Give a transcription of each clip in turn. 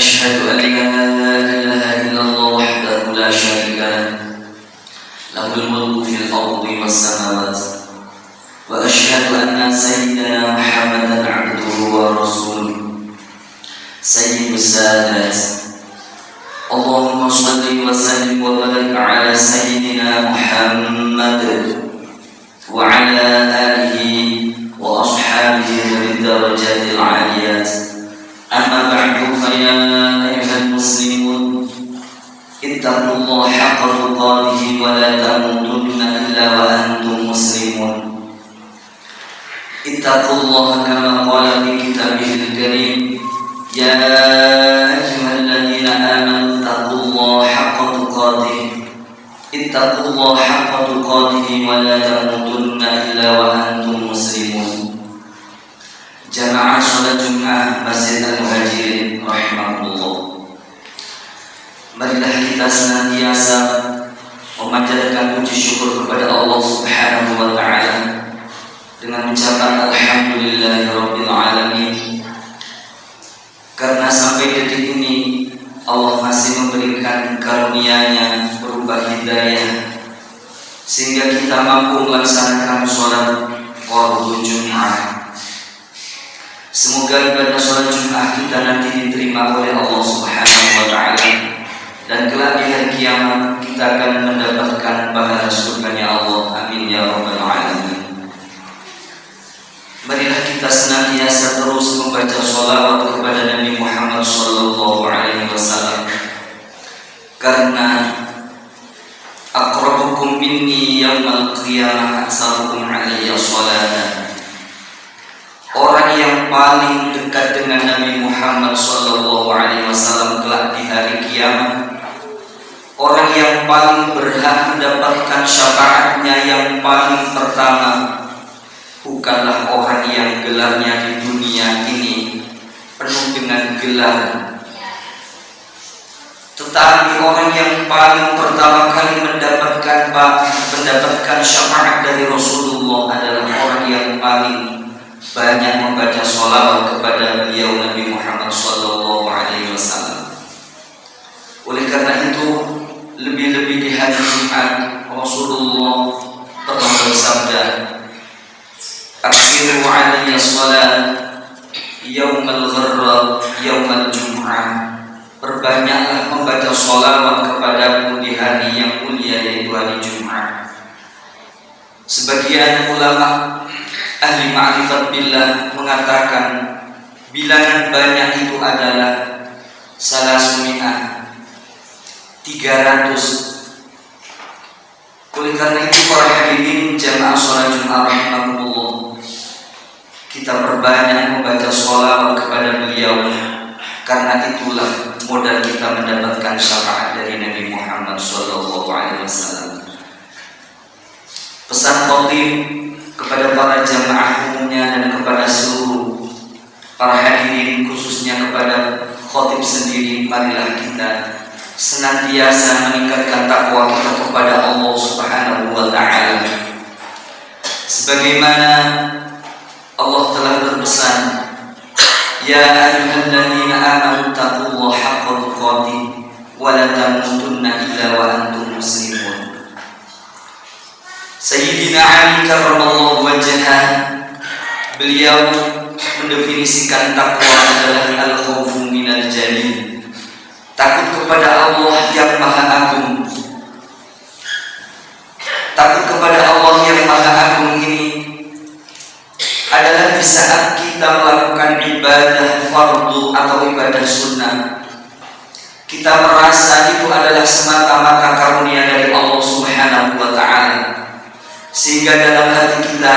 أشهد أن لا إله إلا الله وحده لا شريك له الملك في الأرض والسماوات وأشهد أن سيدنا محمدا عبده ورسوله سيد السادات. اللهم صل وسلم وبارك على سيدنا محمد وعلى آله وأصحابه ذوي الدرجات العاليات. أما بعد فيا أيها المسلمون اتقوا الله حق تقاته ولا تموتن إلا وأنتم مسلمون. اتقوا الله كما قال في كتابه الكريم: يا أيها الذين آمنوا اتقوا الله حق تقاته اتقوا الله حق تقاته ولا تموتن إلا وأنتم مسلمون. Jamaah sholat Jumat Masjid Al-Muhajirin rahimahullah. Marilah kita senantiasa memanjatkan puji syukur kepada Allah Subhanahu wa taala dengan mengucapkan alhamdulillahirabbil alamin. Karena sampai detik ini Allah masih memberikan karunia-Nya berupa hidayah sehingga kita mampu melaksanakan sholat fardhu Jumat. Semoga ibadah sholat Jumat kita nanti diterima oleh Allah Subhanahu wa taala dan kelak di hari kiamat kita akan mendapatkan pahala surganya Allah. Amin ya rabbal alamin. Marilah kita senantiasa terus membaca sholawat kepada Nabi Muhammad sallallahu alaihi wasallam, karena aqrabukum minni yaumal qiyamah aksarukum alayya sholatan. Orang yang paling dekat dengan Nabi Muhammad sallallahu alaihi wasallam kelak di hari kiamat, orang yang paling berhak mendapatkan syafaatnya yang paling pertama, bukanlah orang yang gelarnya di dunia ini penuh dengan gelar, tetapi orang yang paling pertama kali mendapatkan syafaat dari Rasulullah adalah orang yang paling banyak membaca sholawat kepada beliau Nabi Muhammad sallallahu alaihi wasallam. Oleh karena itu, lebih-lebih di hari Jumat Rasulullah pernah bersabda, "Aksiru alayya shalat yaumal gharra yaumal jum'ah." Perbanyaklah membaca sholawat kepadaku di hari yang mulia, yaitu hari Jumat. Sebagian ulama ahli ma'rifat billah mengatakan bilangan banyak itu adalah 300. Oleh karena itu para hadirin jamaah sholat Jumat rahimahumullah, kita perbanyak membaca sholawat kepada beliau, karena itulah modal kita mendapatkan syafaat dari Nabi Muhammad sallallahu alaihi wasallam. Pesan khatib kepada para jamaah umumnya dan kepada seluruh para hadirin, khususnya kepada khatib sendiri, marilah kita senantiasa meningkatkan takwa kita kepada Allah Subhanahu wa taala. Sebagaimana Allah telah berpesan, "Ya ayyuhalladzina amanu taqullaha haqqa tuqatih wa la tamutunna illa wa antum muslimun." Sayyidina Ali karramallahu wajhah, beliau mendefinisikan takwa adalah al-khawfu minal jalil, takut kepada Allah yang maha agung. Takut kepada Allah yang maha agung ini adalah di saat kita melakukan ibadah fardu atau ibadah sunnah, kita merasa itu adalah semata-mata karunia dari Allah Subhanahu wa ta'ala, sehingga dalam hati kita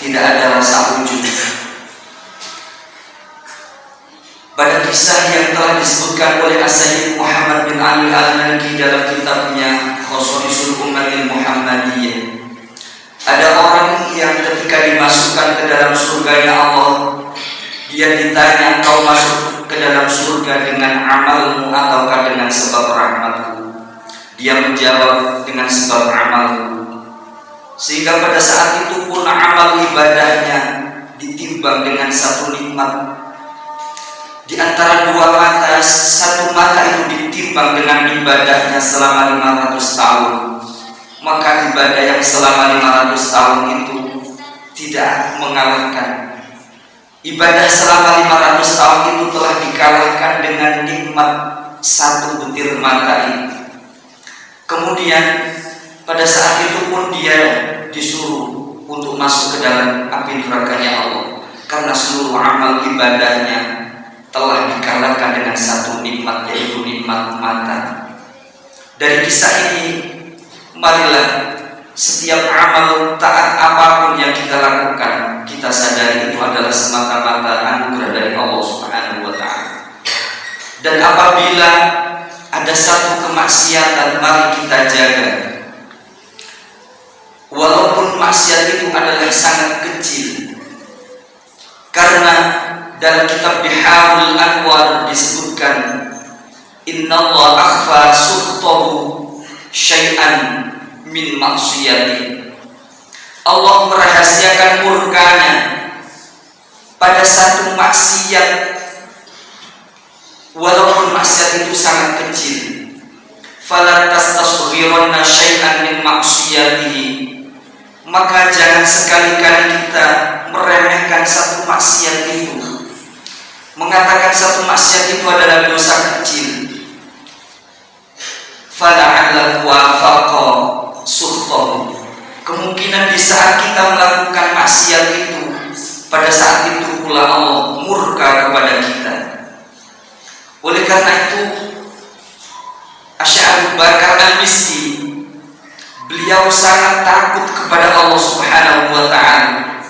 tidak ada rasa ujub. Pada kisah yang telah disebutkan oleh As-Sayyid Muhammad bin Ali Al-Maliki dalam kitabnya Khosaisul Ummatil Muhammadiyah, ada orang yang ketika dimasukkan ke dalam surganya Allah, dia ditanya, "Kau masuk ke dalam surga dengan amalmu ataukah dengan sebab rahmatku?" Dia menjawab, "Dengan sebab amalku." Sehingga pada saat itu pun amal ibadahnya ditimbang dengan satu nikmat. Di antara dua mata satu mata itu ditimbang dengan ibadahnya selama 500 tahun, maka ibadah yang selama 500 tahun itu tidak mengalahkan. Ibadah selama 500 tahun itu telah dikalahkan dengan nikmat satu butir mata ini. Kemudian pada saat itu pun dia disuruh untuk masuk ke dalam api nerakanya Allah, karena seluruh amal ibadahnya telah dikalahkan dengan satu nikmat, yaitu nikmat mata. Dari kisah ini, marilah setiap amal taat apapun yang kita lakukan, kita sadari itu adalah semata-mata anugerah dari Allah Subhanahu wa Ta'ala. Dan apabila ada satu kemaksiatan, mari kita jaga. Walaupun maksiat itu adalah sangat kecil, karena dalam kitab Biharul Anwar disebutkan, innallaha akhfa sukhtahu syai'an min maksiyati. Allah merahasiakan murkanya pada satu maksiat, walaupun maksiat itu sangat kecil. Fala tastasghiranna syai'an min maksiyatihi. Maka jangan sekali-kali kita meremehkan satu maksiat itu, mengatakan satu maksiat itu adalah dosa kecil. Fala'allahu wafaqa sukhtahu. Kemungkinan di saat kita melakukan maksiat itu, pada saat itu pula Allah murka kepada kita. Oleh karena itu, Syekh Abu Bakar Al-Miski, beliau sangat takut kepada Allah Subhanahu wa Ta'ala.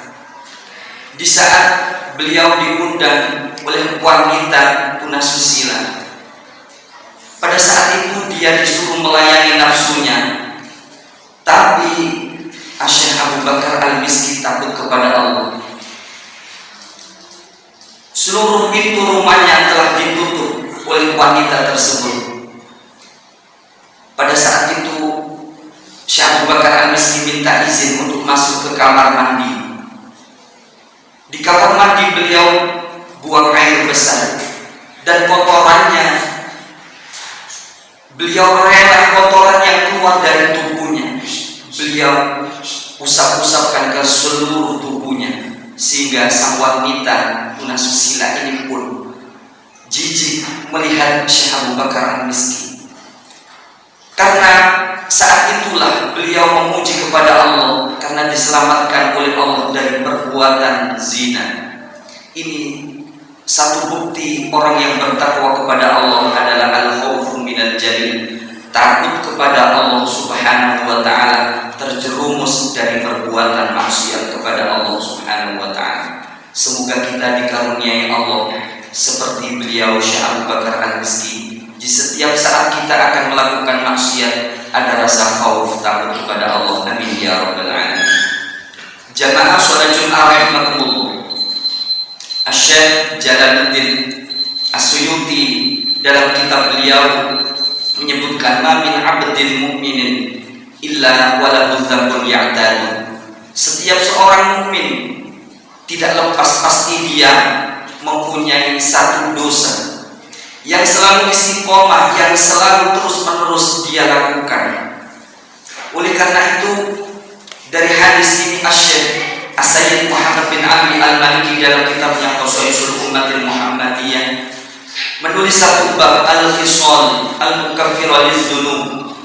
Di saat beliau diundang oleh wanita tunasusila, pada saat itu dia disuruh melayani nafsunya, tapi Syekh Abu Bakar Al-Miski takut kepada Allah. Seluruh pintu rumahnya telah ditutup oleh wanita tersebut. Pada saat itu Syekh Abu Bakar Al-Miski minta izin untuk masuk ke kamar mandi. Di kamar mandi beliau buang air besar, dan kotorannya beliau rela kotoran yang keluar dari tubuhnya beliau usap-usapkan ke seluruh tubuhnya, sehingga sang wanita tunasusila ini pun jijik melihat Syekh Abu Bakar Al-Miski. Karena saat itulah beliau memuji kepada Allah karena diselamatkan oleh Allah dari perbuatan zina. Ini satu bukti orang yang bertakwa kepada Allah adalah al-khawfu minal jalil, takut kepada Allah Subhanahu wa Ta'ala, terjerumus dari perbuatan maksiat kepada Allah Subhanahu wa Ta'ala. Semoga kita dikaruniai Allah seperti beliau Syekh Abu Bakar Al-Miski. Di setiap saat kita akan melakukan maksiat, ada rasa khauf, takut kepada Allah. Amin ya rabbal alamin. Jamaah salat Jumat rahimakumullah. Syekh Jalaluddin As-Suyuti dalam kitab beliau menyebutkan, ma min 'abdin mu'minin illa walahu dzambun ya'tadu. Setiap seorang mukmin tidak lepas pasti dia mempunyai satu dosa yang selalu istiqomah, yang selalu terus-menerus dia lakukan. Oleh karena itu, dari hadis ini Syekh As-Sayyid Muhammad bin Ali Al-Maliki dalam kitabnya Khosaisul Ummatil Muhammadiyah menulis satu bab al-khisal al-mukaffirah lidz-dzunub.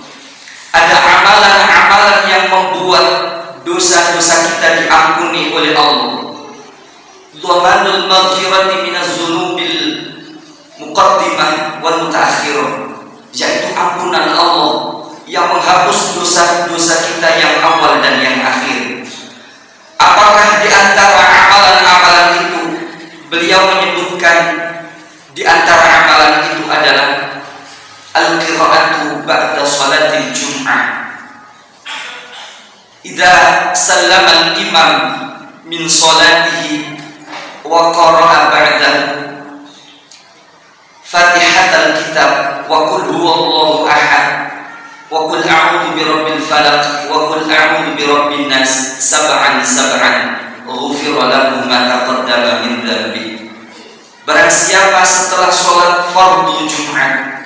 Ada amalan-amalan yang membuat dosa-dosa kita diampuni oleh Allah. Dhamanul maghfirati minadz-dzunubil muqaddimah wal mutaakhirah, yaitu ampunan Allah yang menghapus dosa-dosa kita yang awal dan yang akhir. Apakah di antara amalan-amalan itu? Beliau menyebutkan di antara amalan itu adalah al-qira'atu ba'da salatil jum'ah. Idza sallama al-imam min salatihi wa qara'a ba'dahu Fatihatul Kitab wa qul huwallahu ahad wa qul a'udzu birabbil falaq wa qul a'udzu birabbin nas sab'an ghufira lahu ma taqaddama min dhanbi. Barang siapa setelah sholat fardu Jumat,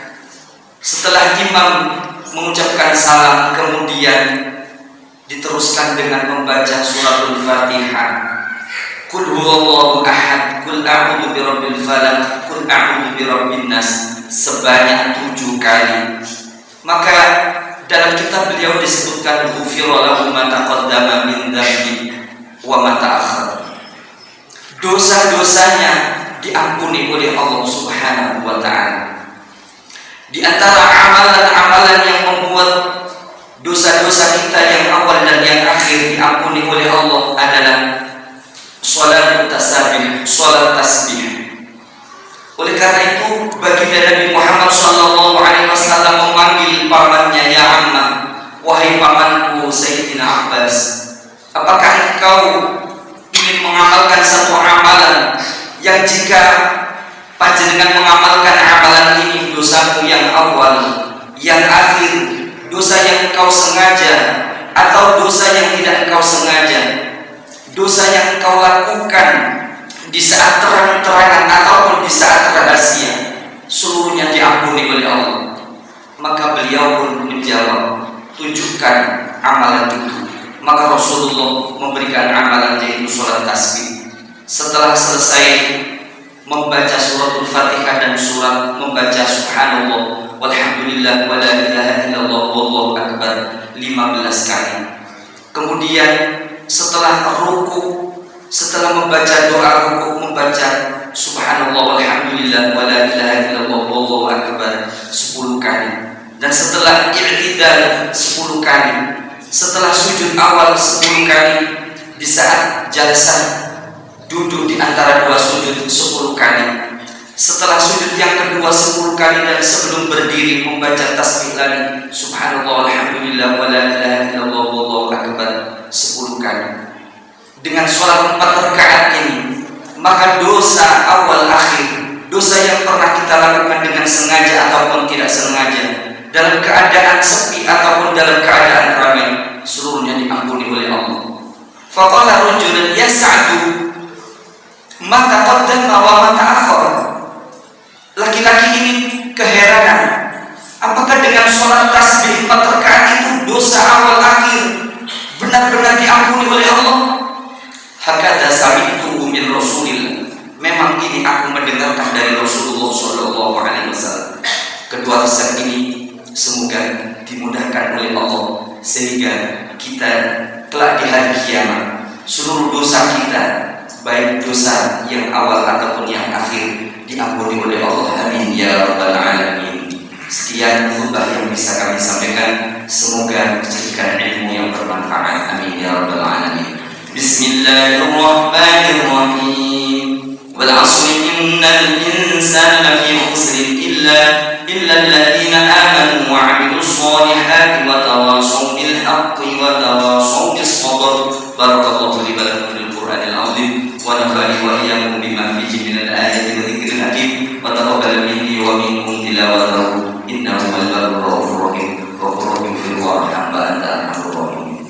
setelah imam mengucapkan salam kemudian diteruskan dengan membaca suratul Fatihah, Qul huwallahu ahad, Qul a'udzu birabbil falaq, Qul a'udzu birabbin nas sebanyak 7 kali, maka dalam kitab beliau disebutkan ghufira lahu ma taqaddama min dzambi wa ma ta'akhkhar. Dosa-dosanya diampuni oleh Allah Subhanahu wa ta'ala. Di antara amalan-amalan yang membuat dosa-dosa kita yang awal dan yang akhir diampuni oleh Allah adalah salat tasbih, salat tasbih. Oleh karena itu baginda Nabi Muhammad SAW memanggil pamannya, ya Ammah, wahai pamanku Sayyidina Abbas, apakah engkau ingin mengamalkan satu amalan yang jika panjenengan mengamalkan amalan ini dosamu yang awal, yang akhir, dosa yang engkau sengaja atau dosa yang tidak engkau sengaja, dosa yang engkau lakukan di saat terang-terangan ataupun di saat rahasia, seluruhnya diampuni oleh Allah. Maka beliau pun menjawab, tunjukkan amalan itu. Maka Rasulullah memberikan amalan yaitu sholat tasbih. Setelah selesai membaca suratul Fatihah dan surat membaca subhanallah walhamdulillah wa la ilaha illallah wallahu akbar 15 kali. Kemudian setelah ruku, setelah membaca doa ruku, membaca subhanallah walhamdulillah wa la ilaha illallah wallahu akbar 10 kali. Dan setelah i'tidal 10 kali, setelah sujud awal 10 kali, di saat jalsah duduk di antara 2 sujud 10 kali, setelah sujud yang kedua 10 kali, dan sebelum berdiri membaca tasbih lagi subhanallah walhamdulillah wa la ilaha illallah wallahu akbar 10 kali. Dengan sholat 4 rakaat ini, maka dosa awal akhir, dosa yang pernah kita lakukan dengan sengaja ataupun tidak sengaja, dalam keadaan sepi ataupun dalam keadaan ramai, seluruhnya diampuni oleh Allah. Faqala rajulun ya Sa'du ma taqaddama wa ma ta'akhkhara. Laki-laki ini keheranan, apakah dengan sholat tasbih 4 rakaat itu dosa awal akhir benar-benar diampuni oleh Allah? Hakadha sami'tu min Rasulillah. Memang ini aku mendengarkan dari Rasulullah sallallahu alaihi wasallam. Kedua kisah ini semoga dimudahkan oleh Allah sehingga kita kelak di hari kiamat seluruh dosa kita, baik dosa yang awal ataupun yang akhir, diampuni oleh Allah. Amin ya rabbal alamin. Sekian khutbah yang bisa kami sampaikan, semoga dijadikan ilmu yang bermanfaat. Amin ya rabbal alamin. Bismillahirrahmanirrahim. Wal 'asri innal insana lafi khusr illa alladhina amanu wa 'amilus solihati wa tawasaw bil haqqi wa tawasaw bis sabr. Barakallahu li wa lakum fil Qur'anil 'azim wa nafa'ani wa iyyakum bima fihi minal ayati wa dzikril hakim wa taqabbal minni wa minkum tilawatahu innahu wal barrul rahim. Ghafurur rahim fil warham wa anta arhamur rahimin.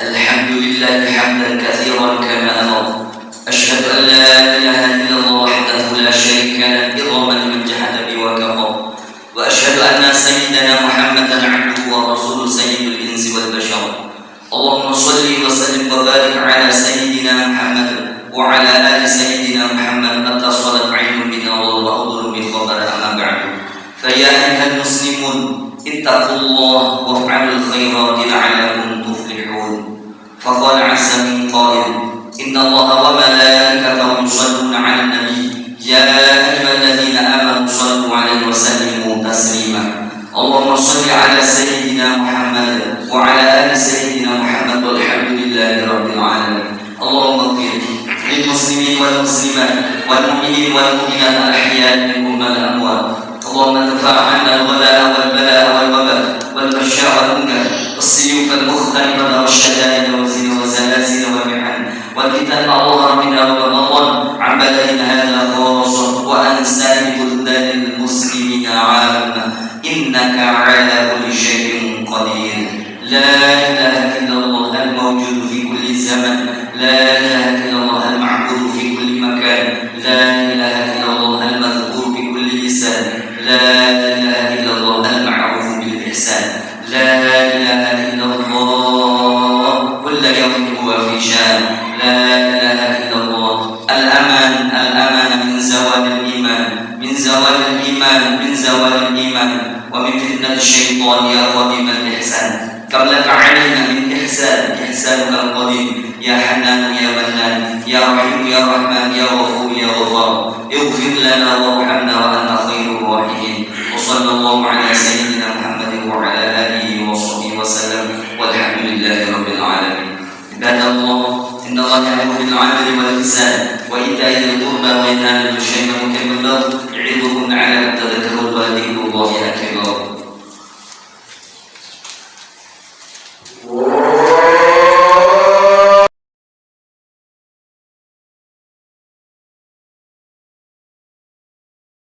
Alhamdulillah hamdan katsiran kama amara. Asyhadu an la ilaha illallah wahdahu la syarika lahu idhaman liman jahada bi wa kafara. Wa asyhadu anna sayyidana Muhammadan 'abduhu wa rasuluhu sayyidul insi wal bashar. Allahumma shalli wa sallim wa barik ala sayyidina Muhammad wa ala ali sayyidina Muhammad hatta salat 'ainun min Allah wa udhuru bi khabar amma ba'du. Fa ya ayyuhal muslimun ittaqullaha wa fa'alul khairati la'allakum tuflihun. فقال عز من قائل إن الله وملائكته يصلون على النبي يا أيها الذين آمنوا صلوا عليه وسلموا تسليما. اللهم صل على سيدنا محمد وعلى آل سيدنا محمد والحمد لله رب العالمين. اللهم اغفر للمسلمين والمسلمات والمؤمنين والمؤمنات الأحياء منهم والأموات. اللهم ارفع عنا الغلاء والبلاء والوباء والبشاء والمنكر والسيوف المختلفة والشدائد والزنا والزلازل والمحن والفتن ما ظهر منها وما بطن عن بلدنا هذا خاصة وعن سائر بلدان المسلمين عامة، إنك على كل شيء قدير. لا إله إلا الله الموجود في كل زمن، لا إله إلا الله المعبود في كل مكان، لا إله إلا الله المذكور بكل لسان، لا إله إلا الله المعروف بالإحسان، لا إله إلا الله كل يوم هو في شان، لا إله إلا الله. الأمان الأمان من زوال الإيمان، من زوال الإيمان، من زوال الإيمان ومن فتنة الشيطان يا قديم الإحسان. كم لك علينا من إحسان، إحسانك القديم يا حنان يا منان يا رحيم يا رحمن يا غفور يا غفار. اغفر لنا وارحمنا وأنت خير الراحمين. وصلى الله على سيدنا محمد وعلى آله وصحبه وسلم والحمد لله رب العالمين. عباد الله، إن الله يأمر بالعدل والإحسان وإيتاء ذي القربى وينهى عن الفحشاء والمنكر والبغي يعظكم لعلكم تذكرون وذكر الله أكبر.